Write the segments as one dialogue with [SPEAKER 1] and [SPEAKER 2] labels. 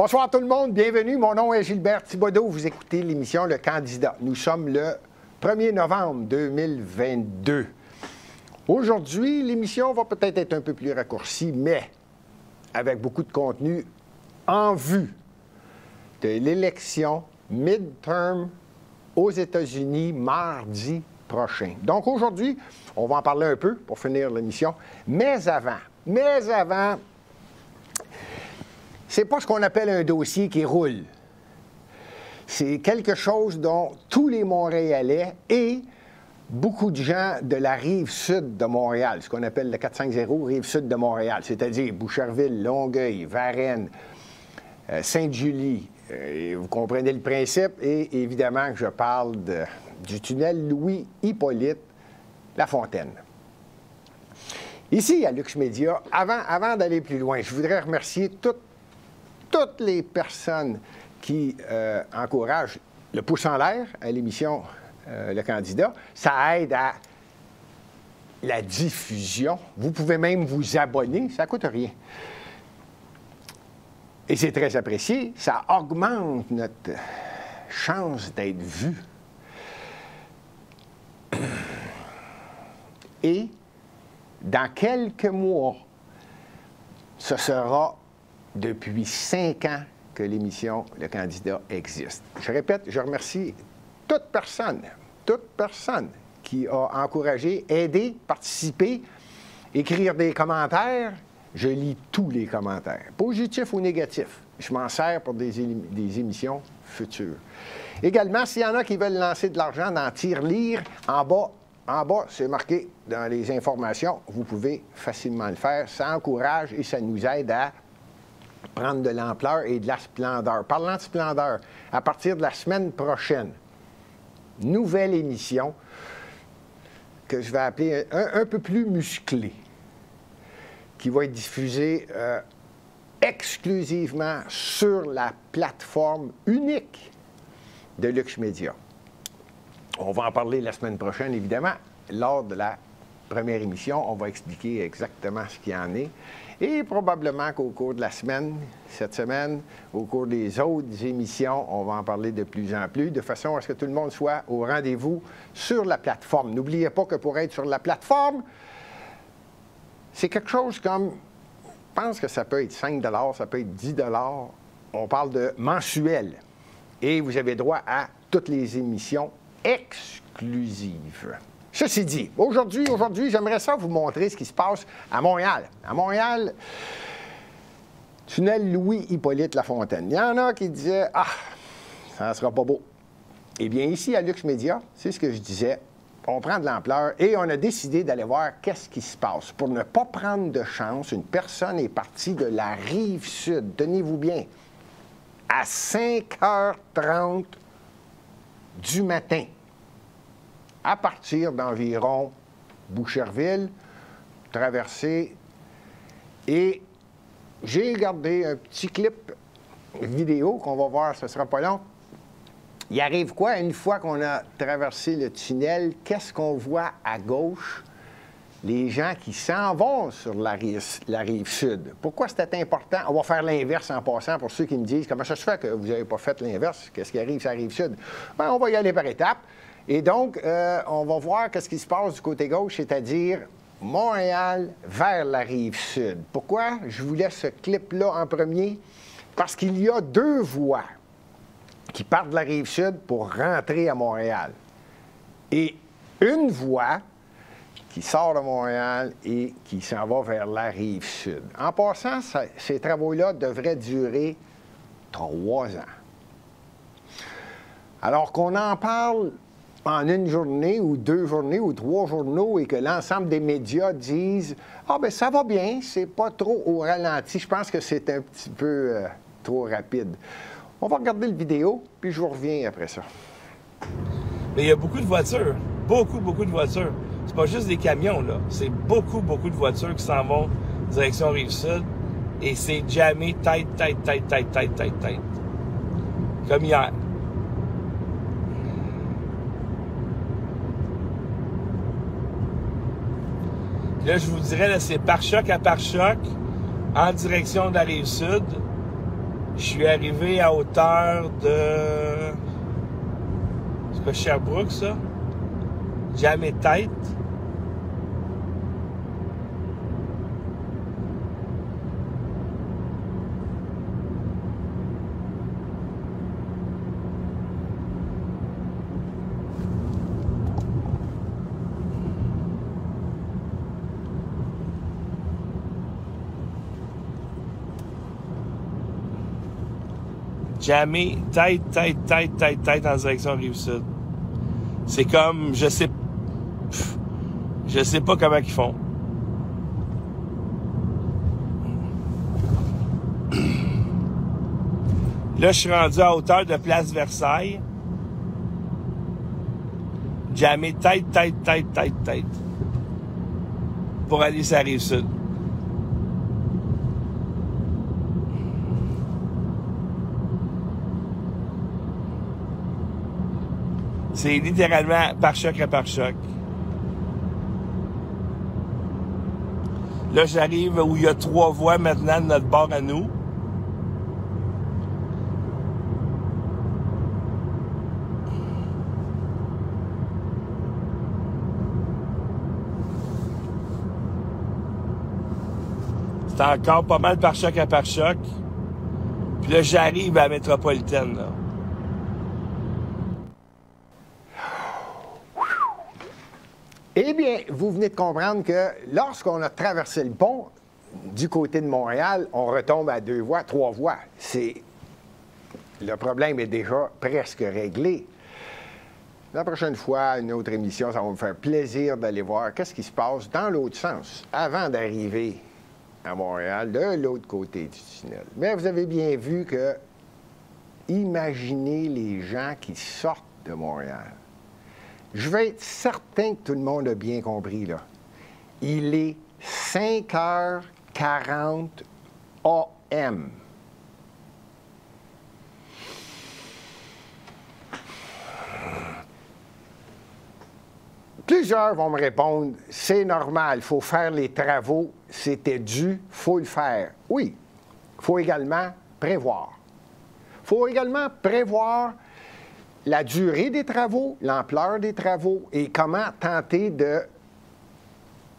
[SPEAKER 1] Bonsoir tout le monde, bienvenue. Mon nom est Gilbert Thibodeau. Vous écoutez l'émission Le Candidat. Nous sommes le 1er novembre 2022. Aujourd'hui, l'émission va peut-être être un peu plus raccourcie, mais avec beaucoup de contenu en vue de l'élection midterm aux États-Unis mardi prochain. Donc aujourd'hui, on va en parler un peu pour finir l'émission. Mais avant, c'est pas ce qu'on appelle un dossier qui roule. C'est quelque chose dont tous les Montréalais et beaucoup de gens de la rive sud de Montréal, ce qu'on appelle le 450 rive sud de Montréal, c'est-à-dire Boucherville, Longueuil, Varennes, Sainte-Julie, vous comprenez le principe, et évidemment que je parle du tunnel Louis-Hippolyte Lafontaine. Ici, à Lux Média, avant d'aller plus loin, je voudrais remercier toutes les personnes qui encouragent le pouce en l'air à l'émission Le Candidat. Ça aide à la diffusion. Vous pouvez même vous abonner, ça ne coûte rien. Et c'est très apprécié. Ça augmente notre chance d'être vu. Et dans quelques mois, ce sera depuis 5 ans que l'émission Le Candidat existe. Je répète, je remercie toute personne qui a encouragé, aidé, participé, écrire des commentaires. Je lis tous les commentaires, positifs ou négatifs. Je m'en sers pour des émissions futures. Également, s'il y en a qui veulent lancer de l'argent dans Tirelire, en bas, c'est marqué dans les informations. Vous pouvez facilement le faire. Ça encourage et ça nous aide à prendre de l'ampleur et de la splendeur. Parlant de splendeur, à partir de la semaine prochaine, nouvelle émission que je vais appeler un peu plus musclée, qui va être diffusée exclusivement sur la plateforme unique de Lux Média. On va en parler la semaine prochaine, évidemment. Lors de la première émission, on va expliquer exactement ce qu'il y en est. Et probablement qu'au cours de la semaine, cette semaine, au cours des autres émissions, on va en parler de plus en plus, de façon à ce que tout le monde soit au rendez-vous sur la plateforme. N'oubliez pas que pour être sur la plateforme, c'est quelque chose comme, je pense que ça peut être 5 $, ça peut être 10 $. On parle de mensuel. Et vous avez droit à toutes les émissions exclusives. Ceci dit, aujourd'hui, j'aimerais ça vous montrer ce qui se passe à Montréal. À Montréal, tunnel Louis-Hippolyte Lafontaine. Il y en a qui disaient « Ah, ça ne sera pas beau ». Eh bien, ici, à Lux Média, c'est ce que je disais, on prend de l'ampleur et on a décidé d'aller voir qu'est-ce qui se passe. Pour ne pas prendre de chance, une personne est partie de la Rive-Sud, tenez-vous bien, à 5h30 du matin, à partir d'environ Boucherville, traversée, et j'ai gardé un petit clip vidéo qu'on va voir, ce ne sera pas long. Il arrive quoi une fois qu'on a traversé le tunnel? Qu'est-ce qu'on voit à gauche? Les gens qui s'en vont sur la rive sud. Pourquoi c'était important? On va faire l'inverse en passant pour ceux qui me disent comment ça se fait que vous n'avez pas fait l'inverse? Qu'est-ce qui arrive sur la rive sud? Bien, on va y aller par étapes. Et donc, on va voir qu'est-ce qui se passe du côté gauche, c'est-à-dire Montréal vers la rive sud. Pourquoi je vous laisse ce clip-là en premier? Parce qu'il y a 2 voies qui partent de la rive sud pour rentrer à Montréal. Et une voie qui sort de Montréal et qui s'en va vers la rive sud. En passant, ces travaux-là devraient durer 3 ans. Alors qu'on en parle en une journée ou 2 journées ou 3 journaux et que l'ensemble des médias disent « Ah, bien, ça va bien, c'est pas trop au ralenti. » Je pense que c'est un petit peu trop rapide. On va regarder le vidéo, puis je vous reviens après ça.
[SPEAKER 2] Mais il y a beaucoup de voitures. Beaucoup de voitures. C'est pas juste des camions, là. C'est beaucoup de voitures qui s'en vont direction Rive-Sud. Et c'est jamais tête. Comme hier. Puis là, je vous dirais, là, c'est pare-choc à pare-choc en direction de la Rive-Sud. Je suis arrivé à hauteur de... C'est pas Sherbrooke, ça? Jamais tête. Jamais tête en direction Rive-Sud. C'est comme, je sais pas comment ils font. Là, je suis rendu à hauteur de Place Versailles. Jamais tête. Pour aller sur la Rive-Sud. C'est littéralement pare-choc à pare-choc. Là, j'arrive où il y a 3 voies maintenant de notre bord à nous. C'est encore pas mal pare-choc à pare-choc. Puis là, j'arrive à la métropolitaine, là.
[SPEAKER 1] Eh bien, vous venez de comprendre que lorsqu'on a traversé le pont, du côté de Montréal, on retombe à 2 voies, 3 voies. Le problème est déjà presque réglé. La prochaine fois, une autre émission, ça va me faire plaisir d'aller voir qu'est-ce qui se passe dans l'autre sens, avant d'arriver à Montréal, de l'autre côté du tunnel. Mais vous avez bien vu que, imaginez les gens qui sortent de Montréal. Je vais être certain que tout le monde a bien compris, là. Il est 5h40 AM. Plusieurs vont me répondre, c'est normal, il faut faire les travaux, c'était dû, il faut le faire. Oui, il faut également prévoir. Il faut également prévoir la durée des travaux, l'ampleur des travaux et comment tenter de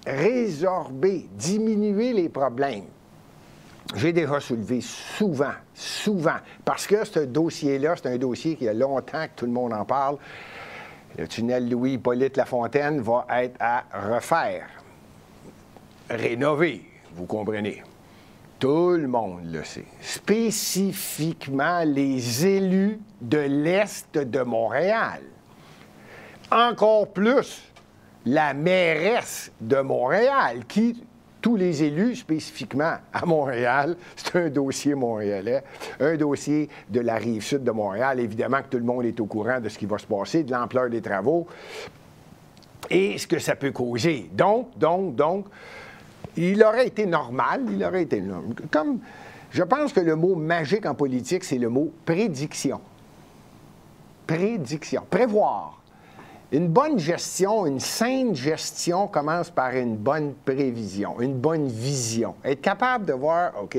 [SPEAKER 1] résorber, diminuer les problèmes. J'ai déjà soulevé souvent, parce que ce dossier-là, c'est un dossier qui a longtemps que tout le monde en parle. Le tunnel Louis-Hippolyte Lafontaine va être à refaire, rénover, vous comprenez. Tout le monde le sait. Spécifiquement les élus de l'Est de Montréal. Encore plus la mairesse de Montréal, qui, tous les élus spécifiquement à Montréal, c'est un dossier montréalais, un dossier de la Rive-Sud de Montréal. Évidemment que tout le monde est au courant de ce qui va se passer, de l'ampleur des travaux et ce que ça peut causer. Donc, il aurait été normal, comme je pense que le mot magique en politique, c'est le mot prédiction. Prédiction, prévoir. Une bonne gestion, une saine gestion commence par une bonne prévision, une bonne vision. Être capable de voir, OK,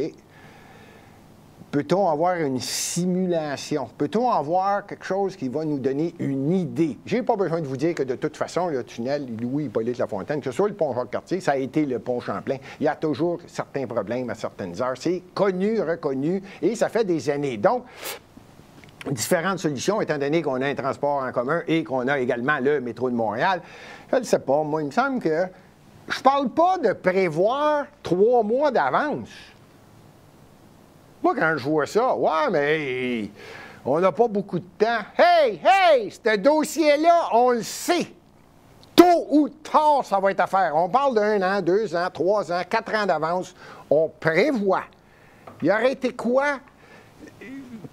[SPEAKER 1] peut-on avoir une simulation? Peut-on avoir quelque chose qui va nous donner une idée? Je n'ai pas besoin de vous dire que de toute façon, le tunnel Louis-Hippolyte Lafontaine, que ce soit le pont Jacques-Cartier, ça a été le pont Champlain. Il y a toujours certains problèmes à certaines heures. C'est connu, reconnu, et ça fait des années. Donc, différentes solutions, étant donné qu'on a un transport en commun et qu'on a également le métro de Montréal. Je ne sais pas, moi, il me semble que je parle pas de prévoir 3 mois d'avance. Moi, quand je vois ça, ouais, mais on n'a pas beaucoup de temps. Hey, ce dossier-là, on le sait. Tôt ou tard, ça va être à faire. On parle d'1 an, 2 ans, 3 ans, 4 ans d'avance. On prévoit. Il aurait été quoi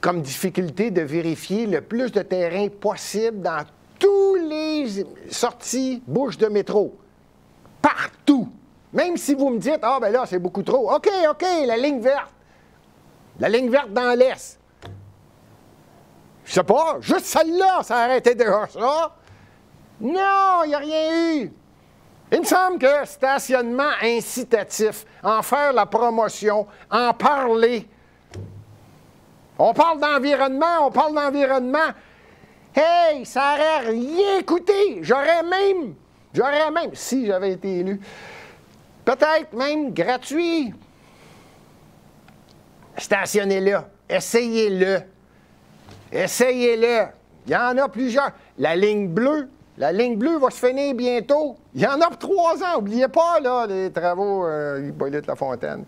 [SPEAKER 1] comme difficulté de vérifier le plus de terrain possible dans tous les sorties bouches de métro? Partout. Même si vous me dites, ah, ben là, c'est beaucoup trop. OK, la ligne verte. La ligne verte dans l'Est. Je sais pas, juste celle-là, ça aurait été déjà ça. Non, il n'y a rien eu. Il me semble que stationnement incitatif, en faire la promotion, en parler, On parle d'environnement, on parle d'environnement. Hey, ça n'aurait rien coûté. J'aurais même, si j'avais été élu, peut-être même gratuit. Stationnez-le. Essayez-le. Essayez-le. Il y en a plusieurs. La ligne bleue va se finir bientôt. Il y en a pour 3 ans. N'oubliez pas, là, les travaux Hippolyte Lafontaine.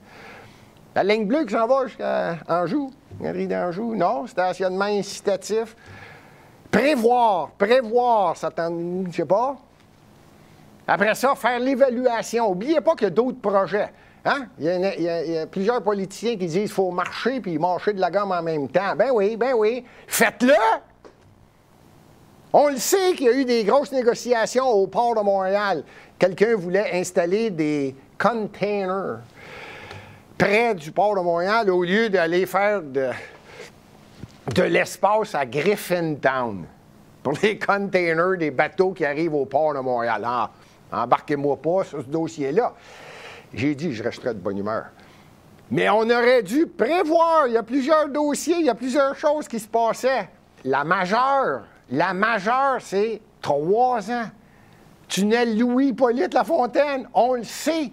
[SPEAKER 1] La ligne bleue qui s'en va jusqu'à Anjou, Galerie d'Anjou. Non, stationnement incitatif. Prévoir, ça je ne sais pas. Après ça, faire l'évaluation. N'oubliez pas qu'il y a d'autres projets. Hein? Il y a plusieurs politiciens qui disent qu'il faut marcher puis marcher de la gomme en même temps. Ben oui. Faites-le! On le sait qu'il y a eu des grosses négociations au port de Montréal. Quelqu'un voulait installer des containers près du port de Montréal au lieu d'aller faire de l'espace à Griffintown pour les containers des bateaux qui arrivent au port de Montréal. Ah, embarquez-moi pas sur ce dossier-là. J'ai dit que je resterais de bonne humeur. Mais on aurait dû prévoir. Il y a plusieurs dossiers, il y a plusieurs choses qui se passaient. La majeure, c'est 3 ans. Tunnel Louis-Hippolyte Lafontaine, on le sait.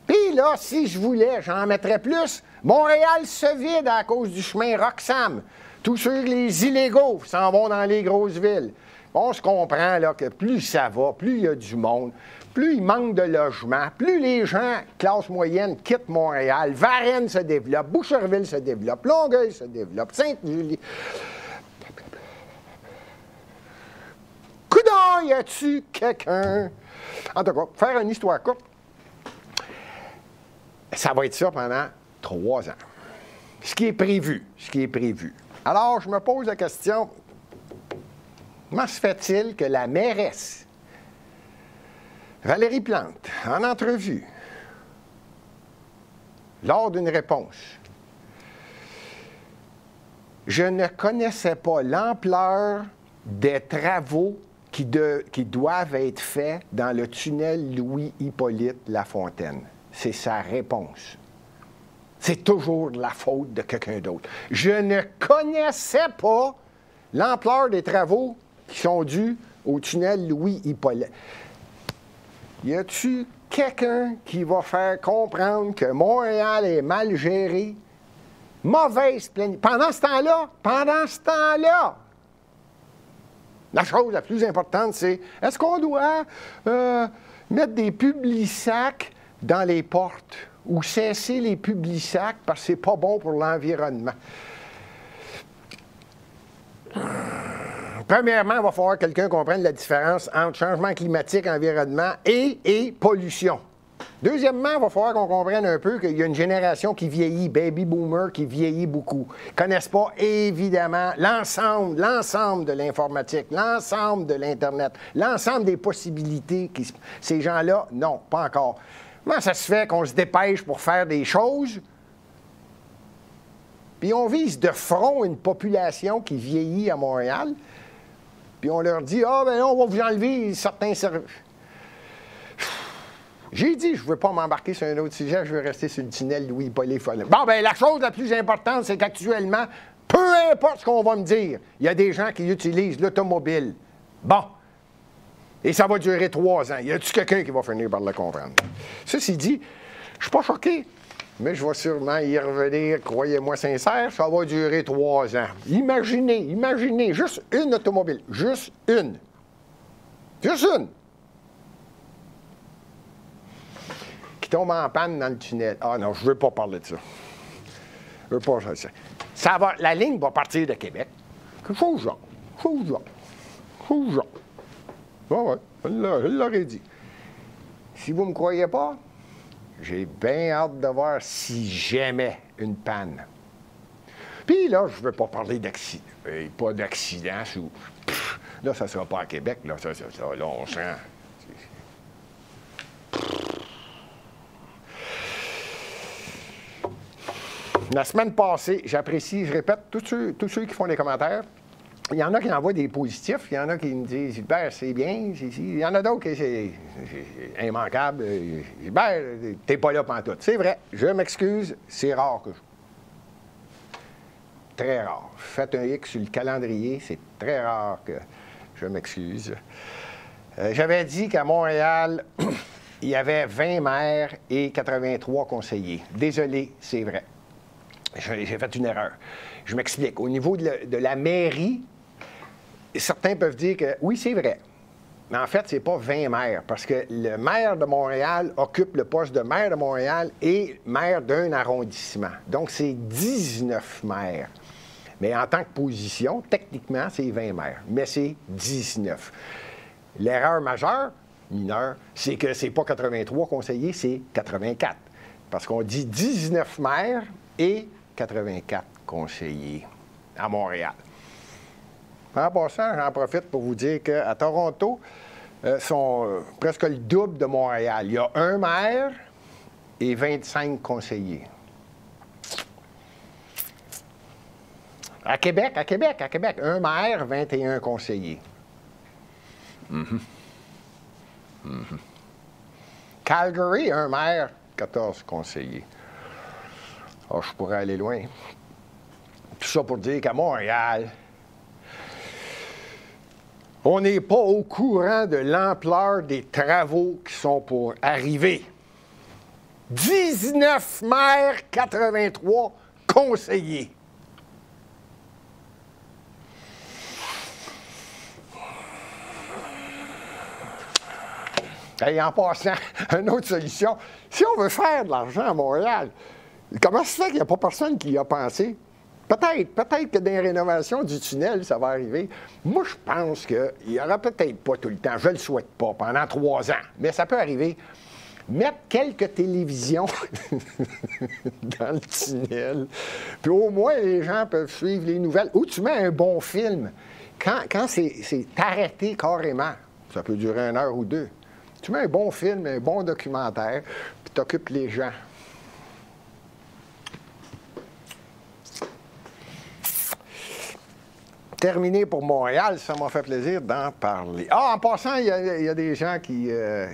[SPEAKER 1] Puis là, si je voulais, j'en mettrais plus. Montréal se vide à cause du chemin Roxham. Tous ceux, les illégaux, s'en vont dans les grosses villes. On se comprend là, que plus ça va, plus il y a du monde, plus il manque de logements, plus les gens, classe moyenne, quittent Montréal, Varennes se développe, Boucherville se développe, Longueuil se développe, Sainte-Julie. Coudon, y a-tu quelqu'un? En tout cas, faire une histoire courte, ça va être ça pendant 3 ans. Ce qui est prévu. Alors, je me pose la question, comment se fait-il que la mairesse Valérie Plante, en entrevue, lors d'une réponse, je ne connaissais pas l'ampleur des travaux qui doivent être faits dans le tunnel Louis-Hippolyte Lafontaine. C'est sa réponse. C'est toujours de la faute de quelqu'un d'autre. Je ne connaissais pas l'ampleur des travaux qui sont dus au tunnel Louis-Hippolyte. Y a-tu quelqu'un qui va faire comprendre que Montréal est mal géré? Mauvaise planification. Pendant ce temps-là, la chose la plus importante, c'est est-ce qu'on doit mettre des publisacs dans les portes ou cesser les publisacs parce que c'est pas bon pour l'environnement? Premièrement, il va falloir que quelqu'un comprenne la différence entre changement climatique, environnement et pollution. Deuxièmement, il va falloir qu'on comprenne un peu qu'il y a une génération qui vieillit, baby boomer, qui vieillit beaucoup. Ils ne connaissent pas, évidemment, l'ensemble de l'informatique, l'ensemble de l'Internet, l'ensemble des possibilités. Ces gens-là, non, pas encore. Comment ça se fait qu'on se dépêche pour faire des choses, puis on vise de front une population qui vieillit à Montréal, puis on leur dit « Ah, ben non, on va vous enlever certains services. » J'ai dit, je ne veux pas m'embarquer sur un autre sujet, je veux rester sur le tunnel Louis-Hippolyte Lafontaine. Bon, bien, la chose la plus importante, c'est qu'actuellement, peu importe ce qu'on va me dire, il y a des gens qui utilisent l'automobile. Bon. Et ça va durer 3 ans. Y a-t-il quelqu'un qui va finir par le comprendre? Ceci dit, je ne suis pas choqué, mais je vais sûrement y revenir, croyez-moi sincère, ça va durer 3 ans. Imaginez, juste une automobile, juste une. Qui tombe en panne dans le tunnel. Ah non, je ne veux pas parler de ça. Je veux pas ça. La ligne va partir de Québec. Chose genre. Bon, ouais, je l'aurais dit. Si vous ne me croyez pas, j'ai bien hâte de voir si jamais une panne. Puis là, je ne veux pas parler d'accident. Pas d'accident. Là, ça ne sera pas à Québec. Là, là on sent. La semaine passée, j'apprécie, je répète, tous ceux qui font des commentaires, il y en a qui envoient des positifs, il y en a qui me disent « Gilbert, c'est bien », il y en a d'autres qui c'est immanquable, « Gilbert, t'es pas là pantoute ». C'est vrai, je m'excuse, c'est rare que je... très rare. Faites un X sur le calendrier, c'est très rare que je m'excuse. J'avais dit qu'à Montréal, il y avait 20 maires et 83 conseillers. Désolé, c'est vrai. J'ai fait une erreur. Je m'explique. Au niveau de la mairie, certains peuvent dire que oui, c'est vrai. Mais en fait, ce n'est pas 20 maires, parce que le maire de Montréal occupe le poste de maire de Montréal et maire d'un arrondissement. Donc, c'est 19 maires. Mais en tant que position, techniquement, c'est 20 maires, mais c'est 19. L'erreur majeure, mineure, c'est que ce n'est pas 83 conseillers, c'est 84. Parce qu'on dit 19 maires et 84 conseillers à Montréal. En passant, j'en profite pour vous dire qu'à Toronto, sont presque le double de Montréal. Il y a un maire et 25 conseillers. À Québec, un maire, 21 conseillers. Calgary, un maire, 14 conseillers. Oh, je pourrais aller loin. Tout ça pour dire qu'à Montréal, on n'est pas au courant de l'ampleur des travaux qui sont pour arriver. 19 maires, 83 conseillers. Et en passant, une autre solution, si on veut faire de l'argent à Montréal, comment se fait qu'il n'y a pas personne qui y a pensé? Peut-être que dans les rénovations du tunnel, ça va arriver. Moi, je pense qu'il n'y aura peut-être pas tout le temps, je ne le souhaite pas, pendant 3 ans, mais ça peut arriver. Mettre quelques télévisions dans le tunnel, puis au moins les gens peuvent suivre les nouvelles. Ou tu mets un bon film. Quand c'est arrêté carrément, ça peut durer 1 heure ou 2. Tu mets un bon film, un bon documentaire, puis tu occupes les gens. Terminé pour Montréal, ça m'a fait plaisir d'en parler. Ah, en passant, il y a des gens qui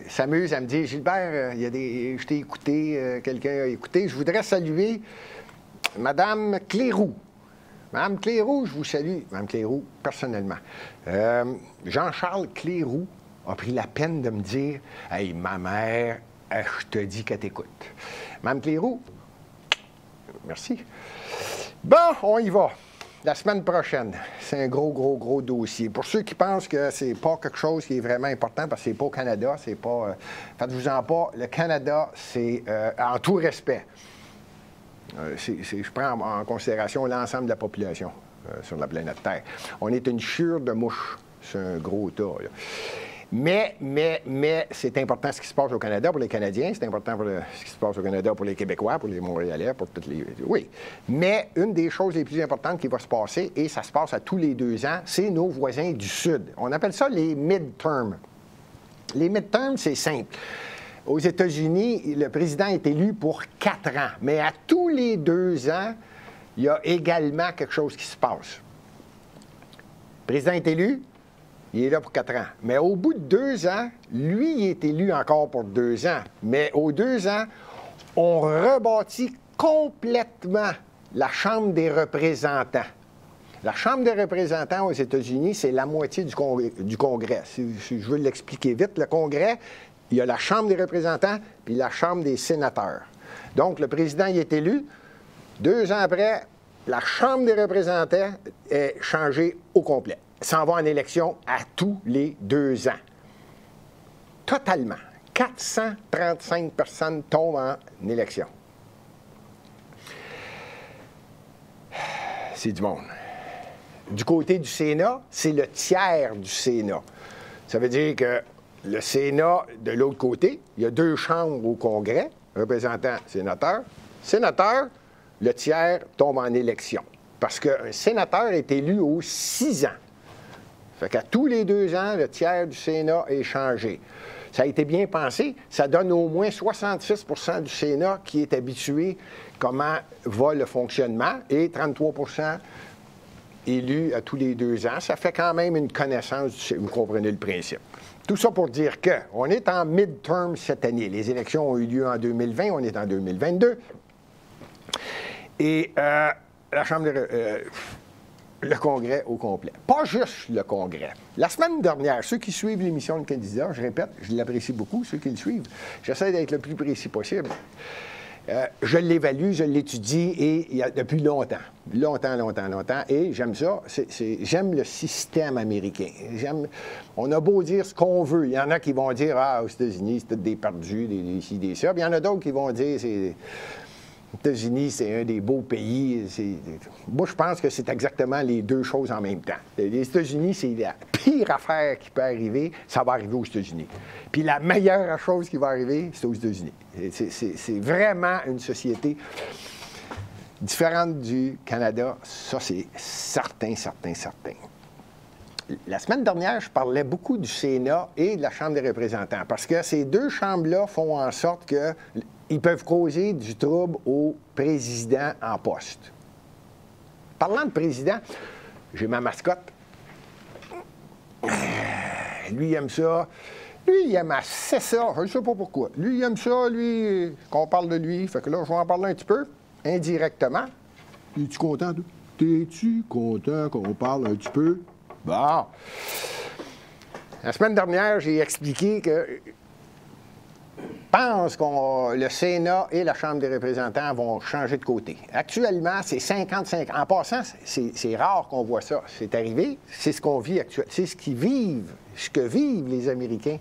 [SPEAKER 1] s'amusent à me dire, Gilbert, je t'ai écouté, quelqu'un a écouté. Je voudrais saluer Mme Cléroux. Mme Cléroux, je vous salue, Mme Cléroux, personnellement. Jean-Charles Cléroux a pris la peine de me dire, « Hey, ma mère, je te dis qu'elle t'écoute. » Mme Cléroux, merci. Bon, on y va. La semaine prochaine, c'est un gros dossier. Pour ceux qui pensent que c'est pas quelque chose qui est vraiment important, parce que c'est pas au Canada, c'est pas... faites-vous-en pas, le Canada, c'est, en tout respect, je prends en considération l'ensemble de la population sur la planète Terre. On est une chure de mouches. C'est un gros tas, là. Mais c'est important ce qui se passe au Canada pour les Canadiens, c'est important pour ce qui se passe au Canada pour les Québécois, pour les Montréalais, pour toutes les... Oui. Mais une des choses les plus importantes qui va se passer, et ça se passe à tous les 2 ans, c'est nos voisins du Sud. On appelle ça les midterms. Les midterms, c'est simple. Aux États-Unis, le président est élu pour 4 ans. Mais à tous les 2 ans, il y a également quelque chose qui se passe. Le président est élu, il est là pour 4 ans. Mais au bout de 2 ans, lui, il est élu encore pour 2 ans. Mais aux 2 ans, on rebâtit complètement la Chambre des représentants. La Chambre des représentants aux États-Unis, c'est la moitié du Congrès. Si je veux l'expliquer vite, le Congrès, il y a la Chambre des représentants puis la Chambre des sénateurs. Donc, le président y est élu. 2 ans après, la Chambre des représentants est changée au complet. S'en va en élection à tous les 2 ans. Totalement. 435 personnes tombent en élection. C'est du monde. Du côté du Sénat, c'est le tiers du Sénat. Ça veut dire que le Sénat, de l'autre côté, il y a 2 chambres au Congrès, représentants, sénateurs. Sénateur, le tiers tombe en élection. Parce qu'un sénateur est élu aux 6 ans. Fait qu'à tous les 2 ans, le tiers du Sénat est changé. Ça a été bien pensé. Ça donne au moins 66 % du Sénat qui est habitué comment va le fonctionnement et 33 % élus à tous les 2 ans. Ça fait quand même une connaissance, vous comprenez le principe. Tout ça pour dire qu'on est en midterm cette année. Les élections ont eu lieu en 2020, on est en 2022. Et la Chambre le Congrès au complet. Pas juste le Congrès. La semaine dernière, ceux qui suivent l'émission de candidat, je répète, je l'apprécie beaucoup, ceux qui le suivent, j'essaie d'être le plus précis possible. Je l'évalue, je l'étudie et depuis longtemps. Longtemps. Et j'aime ça. J'aime le système américain. On a beau dire ce qu'on veut. Il y en a qui vont dire, aux États-Unis, c'est tous des perdus, des ci, des ça. Puis il y en a d'autres qui vont dire, les États-Unis, c'est un des beaux pays. Moi, je pense que c'est exactement les deux choses en même temps. Les États-Unis, c'est la pire affaire qui peut arriver, ça va arriver aux États-Unis. Puis la meilleure chose qui va arriver, c'est aux États-Unis. C'est vraiment une société différente du Canada. Ça, c'est certain. La semaine dernière, je parlais beaucoup du Sénat et de la Chambre des représentants parce que ces deux chambres-là font en sorte qu'ils peuvent causer du trouble au président en poste. Parlant de président, j'ai ma mascotte. Lui, il aime ça. Lui, il aime assez ça. Je ne sais pas pourquoi. Lui, il aime ça, qu'on parle de lui. Fait que là, je vais en parler un petit peu, indirectement. Es-tu content, toi? T'es-tu content qu'on parle un petit peu? Bon. La semaine dernière, j'ai expliqué que je pense que le Sénat et la Chambre des représentants vont changer de côté. Actuellement, c'est 55. En passant, c'est rare qu'on voit ça. C'est arrivé, c'est ce qu'on vit actuellement. C'est ce que vivent les Américains.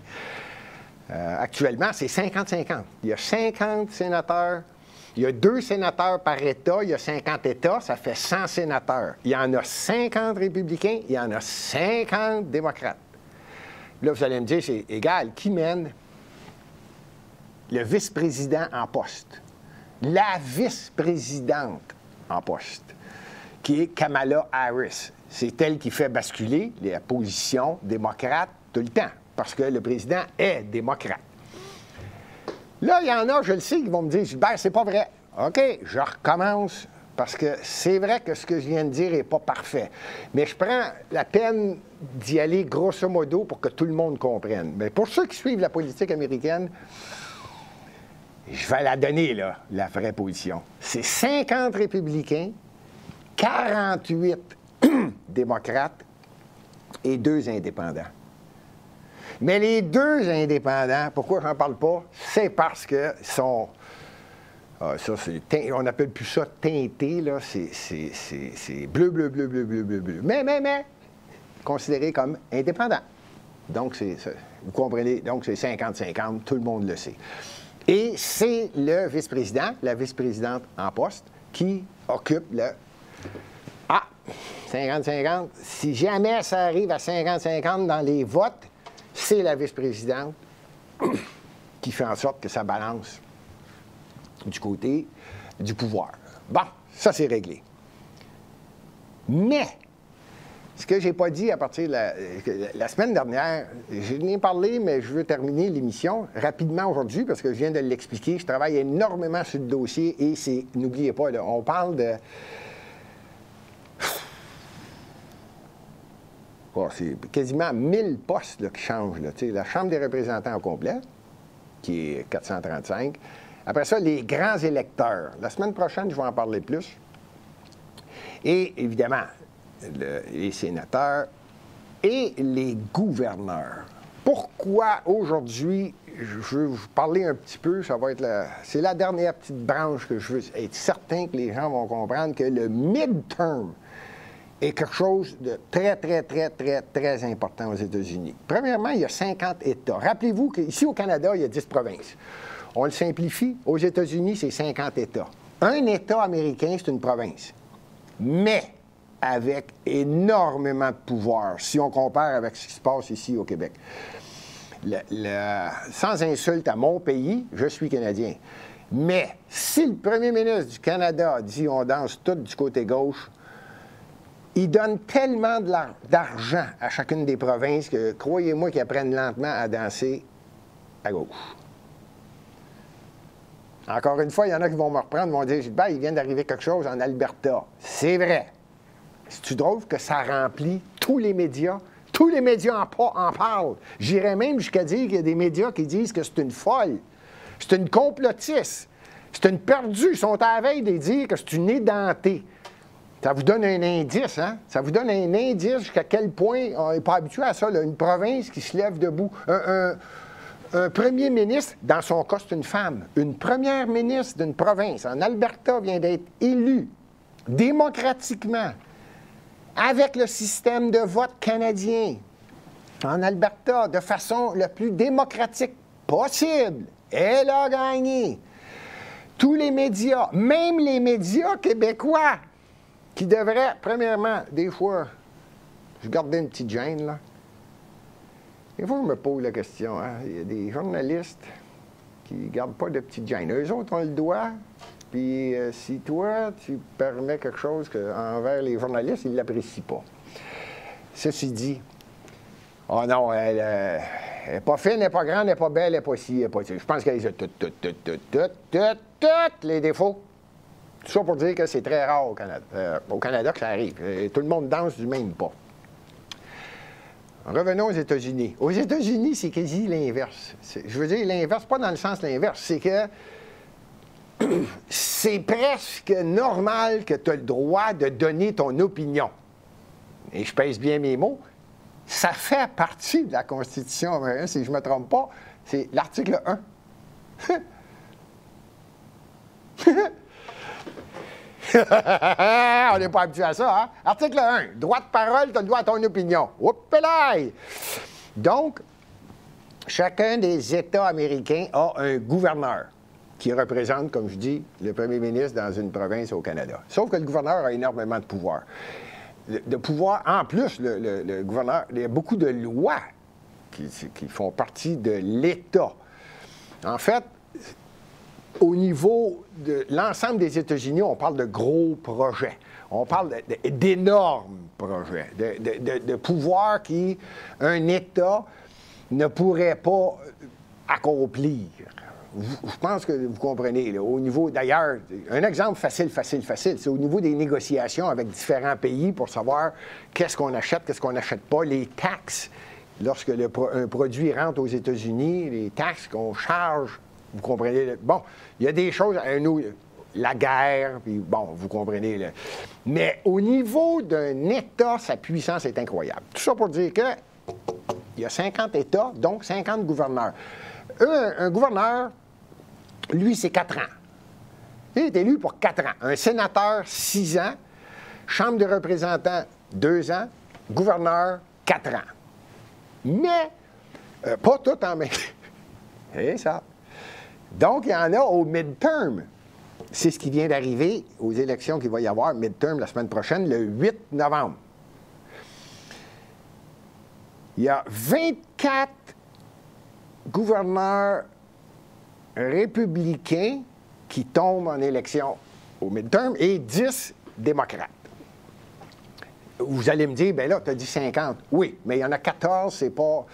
[SPEAKER 1] Actuellement, c'est 50-50. Il y a 50 sénateurs. Il y a 2 sénateurs par État. Il y a 50 États. Ça fait 100 sénateurs. Il y en a 50 républicains. Il y en a 50 démocrates. Là, vous allez me dire, c'est égal. Qui mène? Le vice-président en poste. La vice-présidente en poste, qui est Kamala Harris. C'est elle qui fait basculer les positions démocrates tout le temps, parce que le président est démocrate. Là, il y en a, je le sais, qui vont me dire, Gilbert, c'est pas vrai. OK, je recommence, parce que c'est vrai que ce que je viens de dire n'est pas parfait. Mais je prends la peine d'y aller grosso modo pour que tout le monde comprenne. Mais pour ceux qui suivent la politique américaine, je vais la donner, là, la vraie position. C'est 50 républicains, 48 démocrates et 2 indépendants. Mais les 2 indépendants, pourquoi j'en parle pas? C'est parce que sont... on n'appelle plus ça teinté, là. C'est bleu. Mais, considéré comme indépendant. Donc, vous comprenez, donc c'est 50-50, tout le monde le sait. Et c'est le vice-président, la vice-présidente en poste, qui occupe le... 50-50. Si jamais ça arrive à 50-50 dans les votes, c'est la vice-présidente qui fait en sorte que ça balance du côté du pouvoir. Bon, ça, c'est réglé. Mais, ce que je n'ai pas dit à partir de la semaine dernière, je n'ai parlé, mais je veux terminer l'émission rapidement aujourd'hui parce que je viens de l'expliquer. Je travaille énormément sur le dossier et n'oubliez pas, là, on parle de... c'est quasiment 1000 postes là, qui changent. Là. La Chambre des représentants au complet, qui est 435. Après ça, les grands électeurs. La semaine prochaine, je vais en parler plus. Et évidemment, les sénateurs et les gouverneurs. Pourquoi aujourd'hui, je veux vous parler un petit peu, c'est la dernière petite branche que je veux être certain que les gens vont comprendre que le midterm est quelque chose de très important aux États-Unis. Premièrement, il y a 50 États. Rappelez-vous qu'ici au Canada, il y a 10 provinces. On le simplifie. Aux États-Unis, c'est 50 États. Un État américain, c'est une province. Mais avec énormément de pouvoir, si on compare avec ce qui se passe ici au Québec. Sans insulte à mon pays, je suis Canadien. Mais si le premier ministre du Canada dit on danse tout du côté gauche, il donne tellement d'argent à chacune des provinces que, croyez-moi, qu'ils apprennent lentement à danser à gauche. Encore une fois, il y en a qui vont me reprendre, vont dire, Gilbert, il vient d'arriver quelque chose en Alberta. C'est vrai. C'est-tu drôle que ça remplit tous les médias? Tous les médias en parlent. J'irais même jusqu'à dire qu'il y a des médias qui disent que c'est une folle. C'est une complotiste. C'est une perdue. Ils sont à la veille de dire que c'est une édentée. Ça vous donne un indice, hein? Ça vous donne un indice jusqu'à quel point on n'est pas habitué à ça, là. Une province qui se lève debout. Un premier ministre, dans son cas, c'est une femme. Une première ministre d'une province en Alberta vient d'être élue démocratiquement avec le système de vote canadien en Alberta de façon la plus démocratique possible. Elle a gagné. Tous les médias, même les médias québécois, qui devraient, premièrement, des fois, je gardais une petite gêne, là. Des fois, je me pose la question, hein? Il y a des journalistes qui ne gardent pas de petite gêne. Eux autres ont le droit, puis si toi, tu permets quelque chose envers les journalistes, ils ne l'apprécient pas. Ceci dit, oh non, elle n'est pas fine, elle n'est pas grande, elle n'est pas belle, elle n'est pas ci, elle n'est pas ci. Je pense qu'elle a tous les défauts. Tout ça pour dire que c'est très rare au Canada que ça arrive. Tout le monde danse du même pas. Revenons aux États-Unis. Aux États-Unis, c'est quasi l'inverse. Je veux dire l'inverse, pas dans le sens l'inverse, c'est que c'est presque normal que tu as le droit de donner ton opinion. Et je pèse bien mes mots. Ça fait partie de la Constitution américaine, si je ne me trompe pas. C'est l'article 1. On n'est pas habitué à ça, hein? Article 1. Droit de parole, tu as le droit à ton opinion. Oups là! Donc, chacun des États américains a un gouverneur qui représente, comme je dis, le premier ministre dans une province au Canada. Sauf que le gouverneur a énormément de pouvoir. De pouvoir, en plus, le gouverneur, il y a beaucoup de lois qui font partie de l'État. En fait, au niveau de l'ensemble des États-Unis, on parle de gros projets. On parle d'énormes projets, de pouvoirs qu'un État ne pourrait pas accomplir. Je pense que vous comprenez. Là, au niveau, d'ailleurs, un exemple facile, c'est au niveau des négociations avec différents pays pour savoir qu'est-ce qu'on achète, qu'est-ce qu'on n'achète pas, les taxes. Lorsque un produit rentre aux États-Unis, les taxes qu'on charge. Vous comprenez? Bon, il y a des choses, nous, la guerre, puis bon, vous comprenez. Là. Mais au niveau d'un État, sa puissance est incroyable. Tout ça pour dire que il y a 50 États, donc 50 gouverneurs. Un gouverneur, lui, c'est 4 ans. Il est élu pour 4 ans. Un sénateur, 6 ans. Chambre des représentants, 2 ans. Gouverneur, 4 ans. Mais, pas tout en même temps. C'est ça. Donc, il y en a au midterm. C'est ce qui vient d'arriver aux élections qu'il va y avoir, midterm, la semaine prochaine, le 8 novembre. Il y a 24 gouverneurs républicains qui tombent en élection au midterm et 10 démocrates. Vous allez me dire, bien là, tu as dit 50. Oui, mais il y en a 14, c'est pas...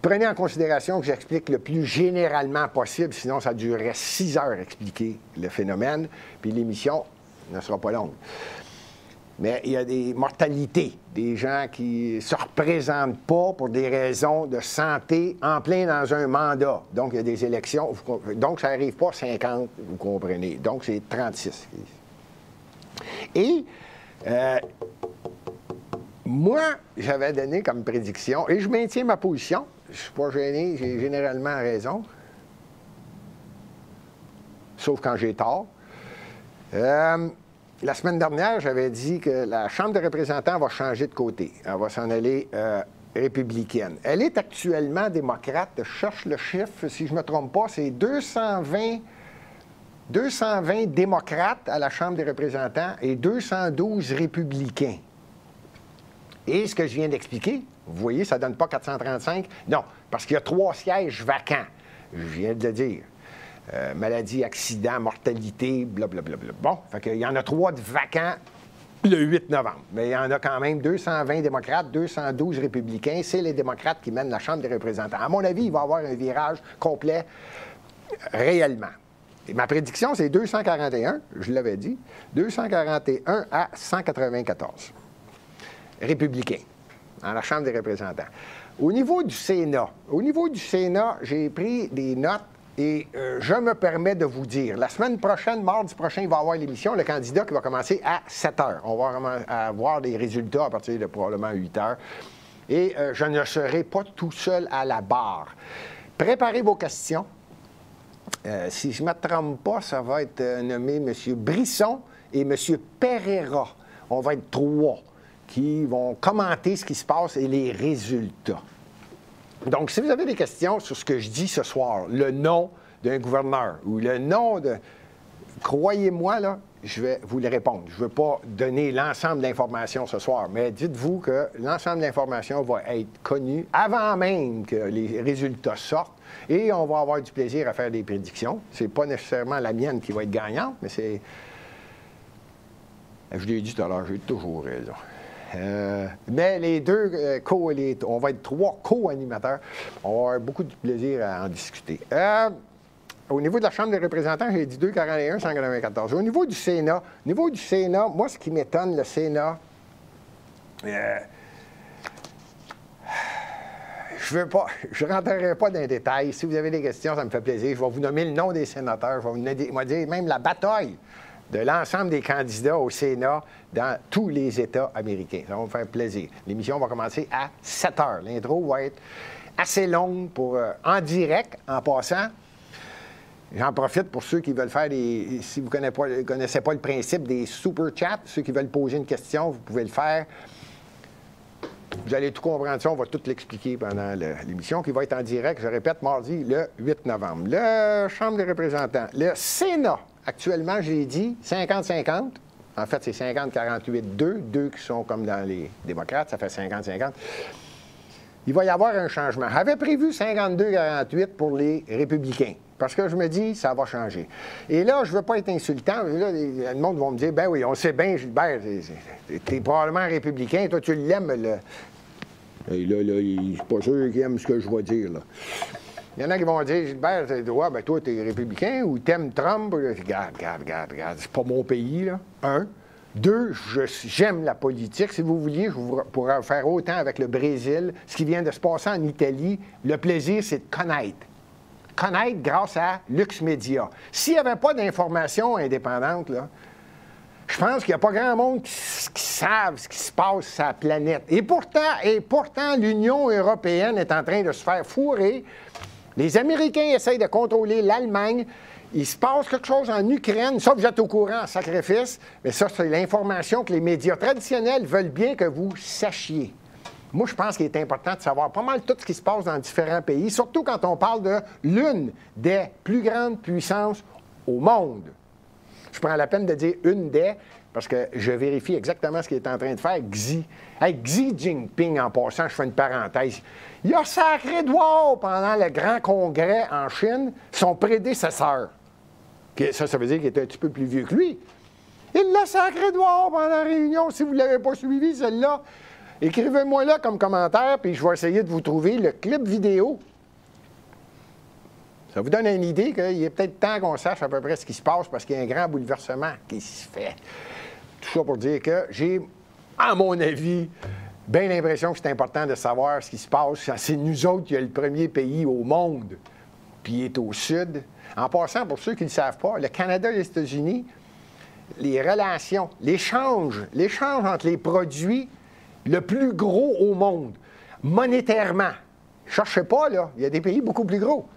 [SPEAKER 1] Prenez en considération que j'explique le plus généralement possible, sinon ça durerait 6 heures à expliquer le phénomène, puis l'émission ne sera pas longue. Mais il y a des mortalités, des gens qui ne se représentent pas pour des raisons de santé en plein dans un mandat. Donc, il y a des élections. Donc, ça n'arrive pas à 50, vous comprenez. Donc, c'est 36. Et moi, j'avais donné comme prédiction, et je maintiens ma position, je ne suis pas gêné, j'ai généralement raison, sauf quand j'ai tort. La semaine dernière, j'avais dit que la Chambre des représentants va changer de côté. Elle va s'en aller républicaine. Elle est actuellement démocrate. Je cherche le chiffre, si je ne me trompe pas, c'est 220 démocrates à la Chambre des représentants et 212 républicains. Et ce que je viens d'expliquer, vous voyez, ça ne donne pas 435. Non, parce qu'il y a 3 sièges vacants. Je viens de le dire. Maladie, accident, mortalité, blablabla. Bon, fait qu'il y en a 3 de vacants le 8 novembre. Mais il y en a quand même 220 démocrates, 212 républicains. C'est les démocrates qui mènent la Chambre des représentants. À mon avis, il va y avoir un virage complet réellement. Et ma prédiction, c'est 241, je l'avais dit, 241 à 194 républicains dans la Chambre des représentants. Au niveau du Sénat, j'ai pris des notes Et je me permets de vous dire, la semaine prochaine, mardi prochain, il va y avoir l'émission, le candidat qui va commencer à 7 heures. On va avoir des résultats à partir de probablement 8 heures. Et je ne serai pas tout seul à la barre. Préparez vos questions. Si je ne me trompe pas, ça va être nommé M. Brisson et M. Pereira. On va être 3 qui vont commenter ce qui se passe et les résultats. Donc, si vous avez des questions sur ce que je dis ce soir, le nom d'un gouverneur ou le nom de... Croyez-moi, là, je vais vous les répondre. Je ne veux pas donner l'ensemble de l'information ce soir, mais dites-vous que l'ensemble de l'information va être connu avant même que les résultats sortent et on va avoir du plaisir à faire des prédictions. Ce n'est pas nécessairement la mienne qui va être gagnante, mais c'est... Je l'ai dit tout à l'heure, j'ai toujours raison. Mais les deux, on va être 3 co-animateurs. On va avoir beaucoup de plaisir à en discuter. Au niveau de la Chambre des représentants, j'ai dit 241, 194. Au niveau du Sénat, moi, ce qui m'étonne, le Sénat, je ne rentrerai pas dans les détails. Si vous avez des questions, ça me fait plaisir. Je vais vous nommer le nom des sénateurs. Je vais vous dire même la bataille de l'ensemble des candidats au Sénat dans tous les États américains. Ça va me faire plaisir. L'émission va commencer à 7 heures. L'intro va être assez longue pour en direct, en passant. J'en profite pour ceux qui veulent faire des... Si vous ne connaissez pas le principe des super chats, ceux qui veulent poser une question, vous pouvez le faire. Vous allez tout comprendre ça, on va tout l'expliquer pendant l'émission qui va être en direct, je répète, mardi, le 8 novembre. Le Chambre des représentants, le Sénat, actuellement, j'ai dit 50-50. En fait, c'est 50-48-2, 2 qui sont comme dans les démocrates, ça fait 50-50. Il va y avoir un changement. J'avais prévu 52-48 pour les républicains. Parce que je me dis, ça va changer. Et là, je ne veux pas être insultant. Là, le monde va me dire, ben oui, on sait bien, Gilbert, tu es probablement républicain, toi, tu l'aimes. Et là, je ne suis pas sûr qu'il aime ce que je vais dire. Là. Il y en a qui vont dire, Gilbert, ouais, ben toi, tu es républicain ou tu aimes Trump. Regarde, c'est pas mon pays, là. 1. 2, j'aime la politique. Si vous vouliez, je pourrais faire autant avec le Brésil, ce qui vient de se passer en Italie. Le plaisir, c'est de connaître grâce à Lux Media. S'il n'y avait pas d'informations indépendantes, là, je pense qu'il n'y a pas grand monde qui savent ce qui se passe sur la planète. Et pourtant, l'Union européenne est en train de se faire fourrer. Les Américains essayent de contrôler l'Allemagne. Il se passe quelque chose en Ukraine. Ça, vous êtes au courant en sacrifice. Mais ça, c'est l'information que les médias traditionnels veulent bien que vous sachiez. Moi, je pense qu'il est important de savoir pas mal tout ce qui se passe dans différents pays, surtout quand on parle de l'une des plus grandes puissances au monde. Je prends la peine de dire une des, parce que je vérifie exactement ce qu'il est en train de faire Xi. Hey, Xi Jinping, en passant, je fais une parenthèse. Il a sacré dehors pendant le grand congrès en Chine son prédécesseur. Ça veut dire qu'il était un petit peu plus vieux que lui. Il l'a sacré dehors pendant la réunion. Si vous ne l'avez pas suivi, celle-là, écrivez-moi là comme commentaire, puis je vais essayer de vous trouver le clip vidéo. Ça vous donne une idée qu'il est peut-être temps qu'on sache à peu près ce qui se passe parce qu'il y a un grand bouleversement qui se fait. Tout ça pour dire que j'ai, à mon avis, bien l'impression que c'est important de savoir ce qui se passe. C'est nous autres qui est le premier pays au monde, puis il est au sud. En passant, pour ceux qui ne le savent pas, le Canada et les États-Unis, les relations, l'échange entre les produits le plus gros au monde, monétairement. Ne cherchez pas, là. Il y a des pays beaucoup plus gros.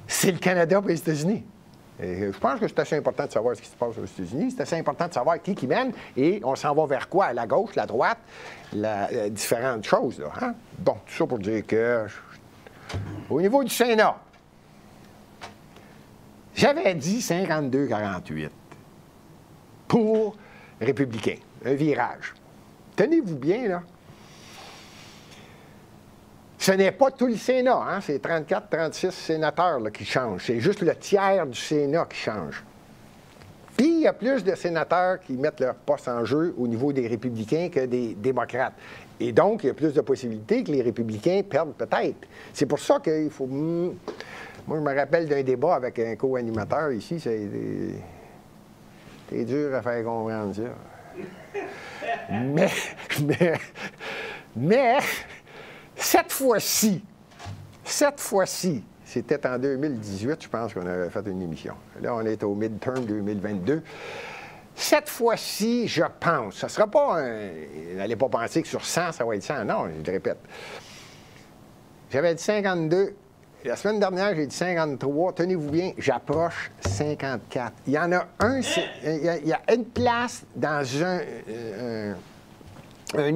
[SPEAKER 1] C'est le Canada et les États-Unis. Et je pense que c'est assez important de savoir ce qui se passe aux États-Unis. C'est assez important de savoir qui mène et on s'en va vers quoi? La gauche, la droite, différentes choses. Là, hein? Bon, tout ça pour dire que au niveau du Sénat, j'avais dit 52-48 pour républicains. Un virage. Tenez-vous bien, là. Ce n'est pas tout le Sénat, hein? C'est 34-36 sénateurs là, qui changent. C'est juste le tiers du Sénat qui change. Puis, il y a plus de sénateurs qui mettent leur poste en jeu au niveau des républicains que des démocrates. Et donc, il y a plus de possibilités que les républicains perdent peut-être. C'est pour ça qu'il faut... Moi, je me rappelle d'un débat avec un co-animateur ici. C'est dur à faire comprendre ça. Mais cette fois-ci, C'était en 2018, je pense qu'on avait fait une émission. Là, on est au midterm 2022. Cette fois-ci, je pense, ça ne sera pas n'allez pas penser que sur 100, ça va être 100. Non, je le répète. J'avais dit 52. La semaine dernière, j'ai dit 53. Tenez-vous bien, j'approche 54. Il y en a un, il y a une place dans un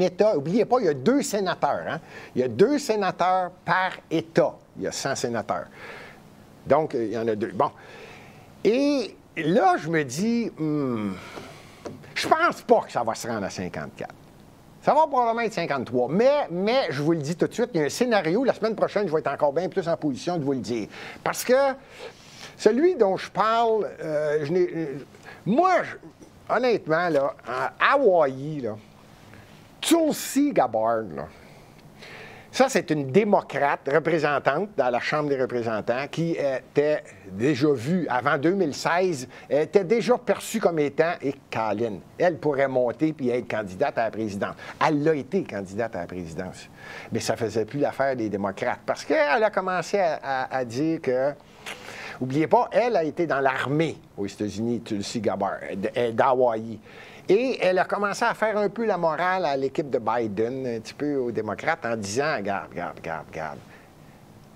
[SPEAKER 1] État. N'oubliez pas, il y a 2 sénateurs. Hein? Il y a 2 sénateurs par État. Il y a 100 sénateurs. Donc, il y en a 2. Bon. Et là, je me dis, je pense pas que ça va se rendre à 54. Ça va probablement être 53. Mais, je vous le dis tout de suite, il y a un scénario. La semaine prochaine, je vais être encore bien plus en position de vous le dire. Parce que celui dont je parle, honnêtement, là, à Hawaii, là, Tulsi Gabbard, là, ça, c'est une démocrate représentante dans la Chambre des représentants qui était déjà vue, avant 2016, elle était déjà perçue comme étant, et Colin, elle pourrait monter puis être candidate à la présidence. Elle l'a été candidate à la présidence. Mais ça ne faisait plus l'affaire des démocrates parce qu'elle a commencé à dire que, n'oubliez pas, elle a été dans l'armée aux États-Unis, Tulsi Gabbard, d'Hawaï. Et elle a commencé à faire un peu la morale à l'équipe de Biden, un petit peu aux démocrates, en disant, regarde,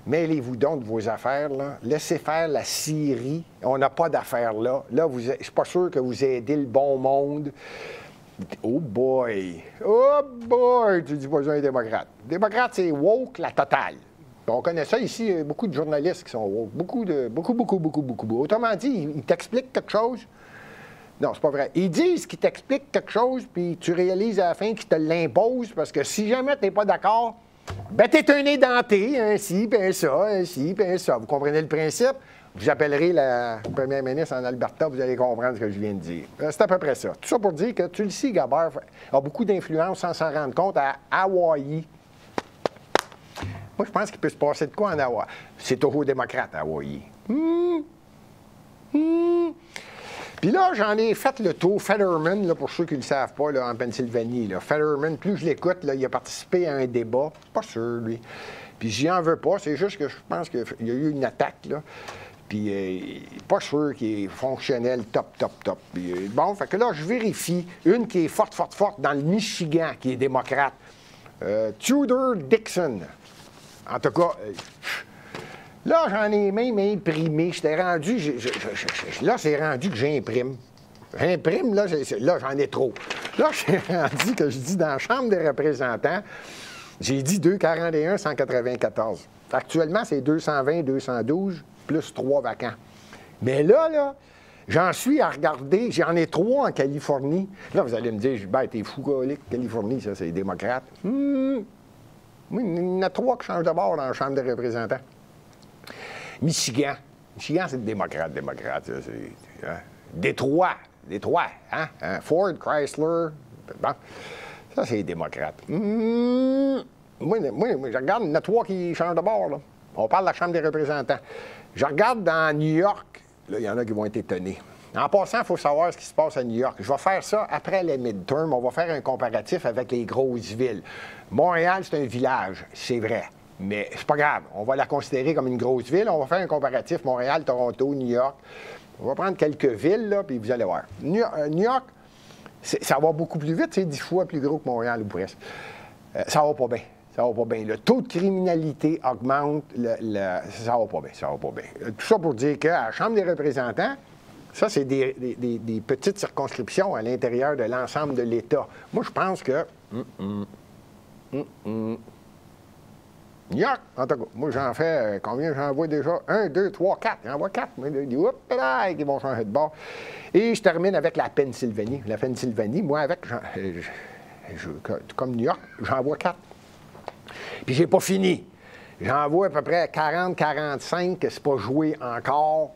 [SPEAKER 1] mêlez-vous donc de vos affaires, là. Laissez faire la Syrie, on n'a pas d'affaires là. Là, je ne suis pas sûr que vous aidez le bon monde. Oh boy, tu dis pas ça un démocrate. Démocrate, c'est woke, la totale. On connaît ça ici, il y a beaucoup de journalistes qui sont woke. Beaucoup. Autrement dit, ils t'expliquent quelque chose. Non, c'est pas vrai. Ils disent qu'ils t'expliquent quelque chose, puis tu réalises à la fin qu'ils te l'imposent, parce que si jamais tu n'es pas d'accord, ben t'es un édenté, un ci, puis un ça, un ci, puis un ça. Vous comprenez le principe? Vous appellerez la première ministre en Alberta, vous allez comprendre ce que je viens de dire. C'est à peu près ça. Tout ça pour dire que Tulsi Gabbard a beaucoup d'influence sans s'en rendre compte à Hawaï. Moi, je pense qu'il peut se passer de quoi en Hawaï? C'est toujours démocrate, Hawaï. Puis là, j'en ai fait le tour. Fetterman, là, pour ceux qui ne le savent pas, là, en Pennsylvanie, là, Fetterman, plus je l'écoute, là, il a participé à un débat. Pas sûr, lui. Puis j'y en veux pas. C'est juste que je pense qu'il y a eu une attaque, là. Puis pas sûr qu'il est fonctionnel top. Puis, bon, fait que là, je vérifie. Une qui est forte dans le Michigan, qui est démocrate. Tudor Dixon. En tout cas... là, j'en ai même imprimé. J'étais rendu... là, c'est rendu que j'imprime. J'imprime, là, j'en ai trop. Là, j'ai rendu que je dis dans la Chambre des représentants, j'ai dit 241, 194. Actuellement, c'est 220, 212, plus 3 vacants. Mais là, j'en suis à regarder. J'en ai 3 en Californie. Là, vous allez me dire, ben, t'es fou, Californie, ça, c'est démocrate. Oui, il y en a 3 qui changent de bord dans la Chambre des représentants. Michigan, c'est démocrate. Ça, c'est, hein? Détroit, hein? Ford, Chrysler, bon, ça, c'est démocrate. Moi, je regarde, il y en a 3 qui changent de bord, là. On parle de la Chambre des représentants. Je regarde dans New York, là, il y en a qui vont être étonnés. En passant, il faut savoir ce qui se passe à New York. Je vais faire ça après les midterms. On va faire un comparatif avec les grosses villes. Montréal, c'est un village, c'est vrai. Mais c'est pas grave. On va la considérer comme une grosse ville. On va faire un comparatif Montréal, Toronto, New York. On va prendre quelques villes, là, puis vous allez voir. New York, ça va beaucoup plus vite. C'est 10 fois plus gros que Montréal ou presque. Ça va pas bien. Le taux de criminalité augmente. Ça va pas bien. Tout ça pour dire qu'à la Chambre des représentants, ça, c'est des petites circonscriptions à l'intérieur de l'ensemble de l'État. Moi, je pense que... New York, en tout cas, moi, j'en fais combien? J'en vois déjà 1, 2, 3, 4. J'en vois 4. Ils vont changer de bord. Et je termine avec la Pennsylvanie. La Pennsylvanie, moi, avec, comme New York, j'en vois 4. Puis j'ai pas fini. J'en vois à peu près 40, 45, que c'est pas joué encore.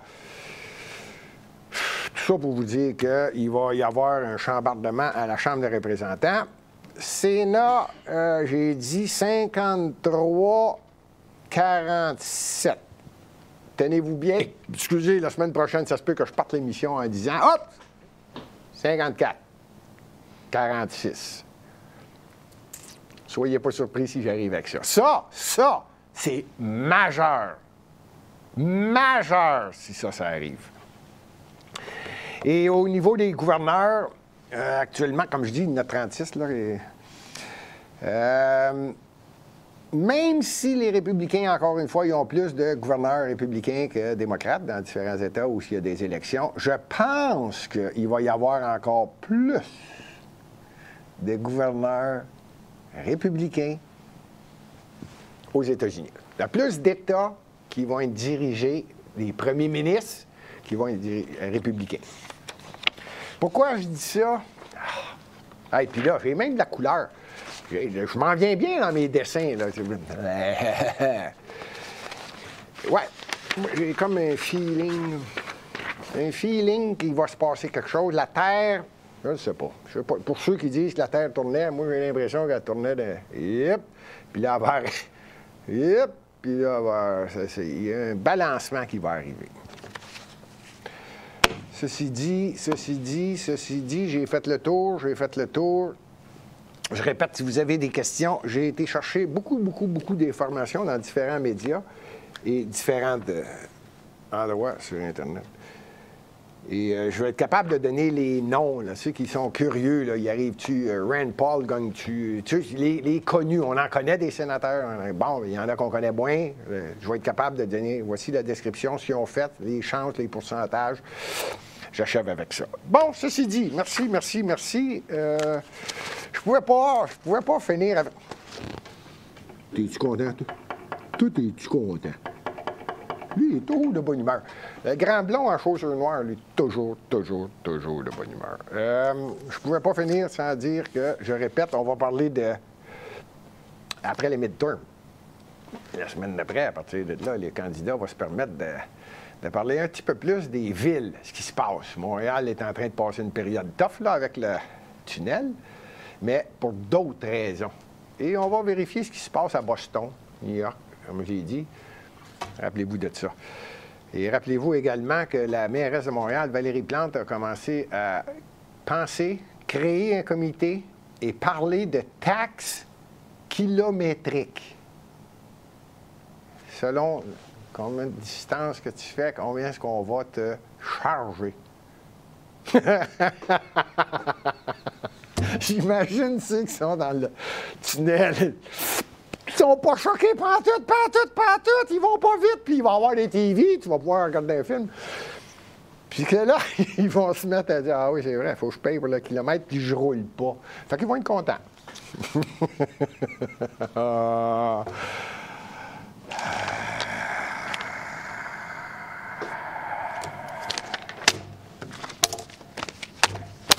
[SPEAKER 1] Tout ça pour vous dire qu'il va y avoir un chambardement à la Chambre des représentants. Sénat, j'ai dit 53, 47. Tenez-vous bien. Excusez, la semaine prochaine, ça se peut que je parte l'émission en disant, hop, 54, 46. Soyez pas surpris si j'arrive avec ça. Ça, c'est majeur. majeur si ça arrive. Et au niveau des gouverneurs, actuellement, comme je dis, il y en a 36, là, même si les républicains, encore une fois, ils ont plus de gouverneurs républicains que démocrates dans différents États où il y a des élections, je pense qu'il va y avoir encore plus de gouverneurs républicains aux États-Unis. Il y a plus d'États qui vont être dirigés, des premiers ministres qui vont être républicains. Pourquoi je dis ça? Ah, et puis là, j'ai même de la couleur. Je m'en viens bien dans mes dessins, là. Ouais, j'ai comme un feeling qu'il va se passer quelque chose. La Terre, je ne sais pas. Pour ceux qui disent que la Terre tournait, moi, j'ai l'impression qu'elle tournait de... Yep, puis là, yep, puis là, il y a un balancement qui va arriver. Ceci dit, j'ai fait le tour. Je répète, si vous avez des questions, j'ai été chercher beaucoup d'informations dans différents médias et différents endroits sur Internet. Et je vais être capable de donner les noms, là, ceux qui sont curieux, là, y arrive-tu, Rand Paul gagne-tu, les connus, on en connaît des sénateurs, bon, il y en a qu'on connaît moins, je vais être capable de donner, voici la description, ce qu'ils ont fait, les chances, les pourcentages. J'achève avec ça. Bon, ceci dit, merci. Je pouvais pas finir avec... T'es-tu content, toi? Toi, t'es-tu content? Lui, il est toujours de bonne humeur. Le grand blond en chaussures noires, lui, toujours de bonne humeur. Je pouvais pas finir sans dire que, je répète, on va parler de... Après les midterms. La semaine d'après, à partir de là, les candidats vont se permettre de parler un petit peu plus des villes, ce qui se passe. Montréal est en train de passer une période tough, là, avec le tunnel, mais pour d'autres raisons. Et on va vérifier ce qui se passe à Boston, New York, comme j'ai dit. Rappelez-vous de ça. Et rappelez-vous également que la mairesse de Montréal, Valérie Plante, a commencé à penser, créer un comité et parler de taxes kilométriques. Selon combien de distance que tu fais, combien est-ce qu'on va te charger? J'imagine ceux qui sont dans le tunnel. Ils sont pas choqués, pantoute. Ils vont pas vite, puis il va y avoir des TV, tu vas pouvoir regarder un film. Puis que là, ils vont se mettre à dire, ah oui, c'est vrai, il faut que je paye pour le kilomètre, puis je roule pas. Fait qu'ils vont être contents.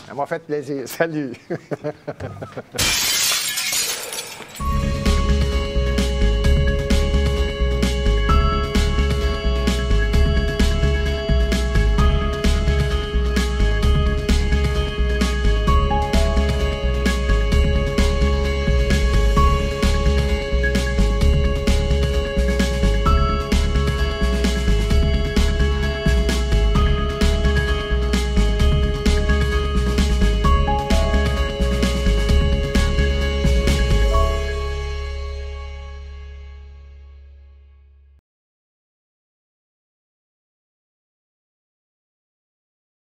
[SPEAKER 1] Ça m'a fait plaisir. Salut!